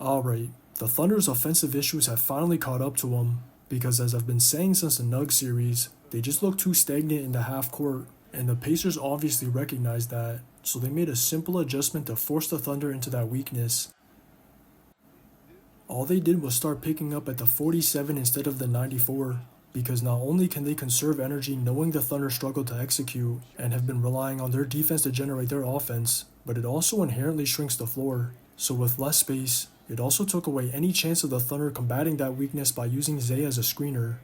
Alright, the Thunder's offensive issues have finally caught up to them, because as I've been saying since the Nug series, they just look too stagnant in the half court, and the Pacers obviously recognized that, so they made a simple adjustment to force the Thunder into that weakness. All they did was start picking up at the 47 instead of the 94, because not only can they conserve energy knowing the Thunder struggle to execute and have been relying on their defense to generate their offense, but it also inherently shrinks the floor. So with less space, it also took away any chance of the Thunder combating that weakness by using Zay as a screener.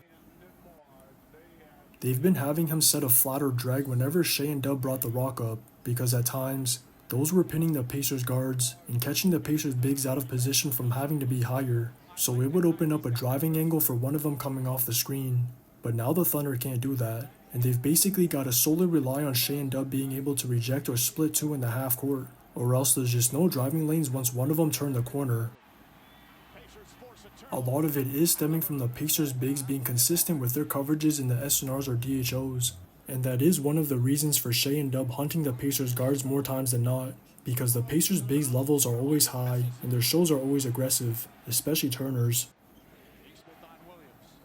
They've been having him set a flat or drag whenever Shea and Dub brought the rock up, because at times, those were pinning the Pacers guards and catching the Pacers bigs out of position from having to be higher, so it would open up a driving angle for one of them coming off the screen. But now the Thunder can't do that, and they've basically got to solely rely on Shea and Dub being able to reject or split two in the half court, or else there's just no driving lanes once one of them turned the corner. A lot of it is stemming from the Pacers bigs being consistent with their coverages in the SNRs or DHOs, and that is one of the reasons for Shea and Dub hunting the Pacers guards more times than not, because the Pacers bigs levels are always high and their shows are always aggressive, especially Turner's.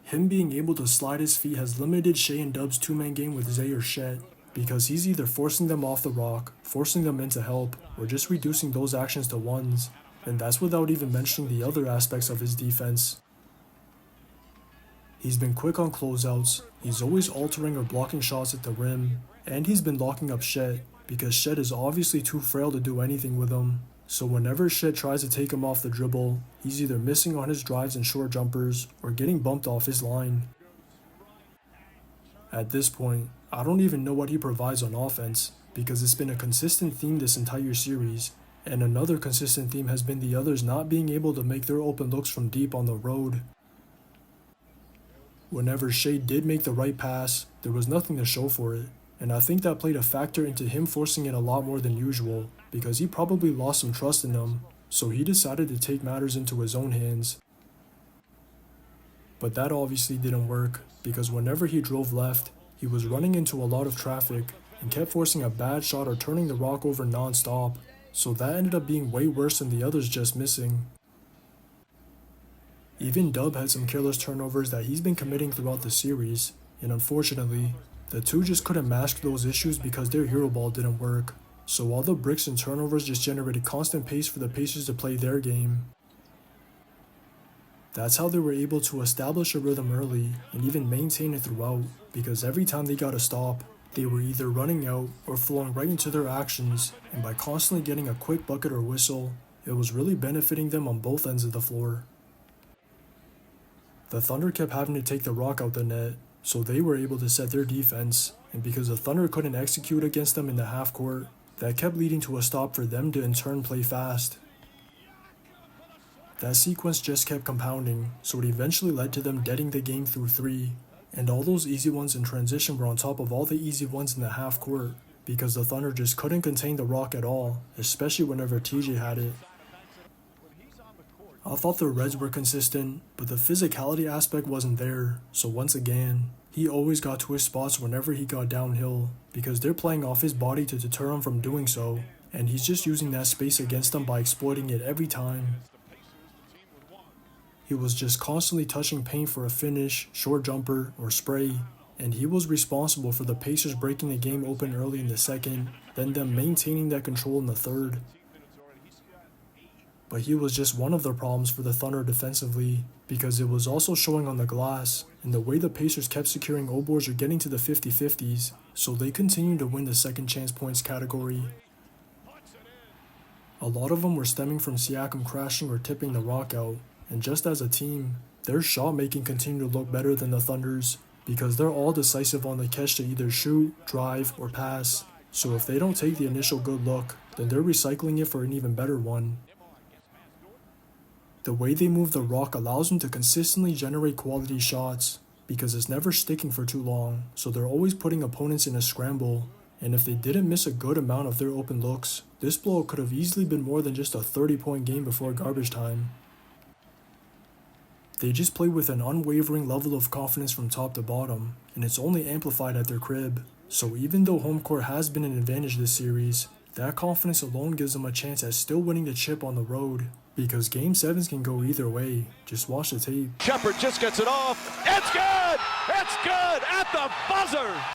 Him being able to slide his feet has limited Shea and Dub's two-man game with Zay or Shet, because he's either forcing them off the rock, forcing them into help, or just reducing those actions to ones, and that's without even mentioning the other aspects of his defense. He's been quick on closeouts, he's always altering or blocking shots at the rim, and he's been locking up Shet, because Shet is obviously too frail to do anything with him. So whenever Shet tries to take him off the dribble, he's either missing on his drives and short jumpers, or getting bumped off his line. At this point, I don't even know what he provides on offense, because it's been a consistent theme this entire series, and another consistent theme has been the others not being able to make their open looks from deep on the road. Whenever Shea did make the right pass, there was nothing to show for it, and I think that played a factor into him forcing it a lot more than usual, because he probably lost some trust in them, so he decided to take matters into his own hands. But that obviously didn't work, because whenever he drove left, he was running into a lot of traffic and kept forcing a bad shot or turning the rock over non-stop, so that ended up being way worse than the others just missing. Even Dub had some careless turnovers that he's been committing throughout the series, and unfortunately, the two just couldn't mask those issues because their hero ball didn't work, so all the bricks and turnovers just generated constant pace for the Pacers to play their game. That's how they were able to establish a rhythm early and even maintain it throughout, because every time they got a stop, they were either running out or flowing right into their actions, and by constantly getting a quick bucket or whistle, it was really benefiting them on both ends of the floor. The Thunder kept having to take the rock out the net, so they were able to set their defense, and because the Thunder couldn't execute against them in the half court, that kept leading to a stop for them to in turn play fast. That sequence just kept compounding, so it eventually led to them deading the game through three, and all those easy ones in transition were on top of all the easy ones in the half court, because the Thunder just couldn't contain the rock at all, especially whenever TJ had it. I thought the Reds were consistent, but the physicality aspect wasn't there, so once again, he always got to his spots whenever he got downhill, because they're playing off his body to deter him from doing so, and he's just using that space against them by exploiting it every time. He was just constantly touching paint for a finish, short jumper, or spray, and he was responsible for the Pacers breaking the game open early in the second, then them maintaining that control in the third. But he was just one of the problems for the Thunder defensively, because it was also showing on the glass, and the way the Pacers kept securing O-boards or getting to the 50-50s, so they continued to win the second chance points category. A lot of them were stemming from Siakam crashing or tipping the rock out, and just as a team, their shot making continued to look better than the Thunder's, because they're all decisive on the catch to either shoot, drive, or pass, so if they don't take the initial good look, then they're recycling it for an even better one. The way they move the rock allows them to consistently generate quality shots, because it's never sticking for too long, so they're always putting opponents in a scramble, and if they didn't miss a good amount of their open looks, this blowout could have easily been more than just a 30-point game before garbage time. They just play with an unwavering level of confidence from top to bottom, and it's only amplified at their crib, so even though home court has been an advantage this series, that confidence alone gives them a chance at still winning the chip on the road, because Game 7s can go either way. Just watch the tape. Shepard just gets it off. It's good! It's good at the buzzer!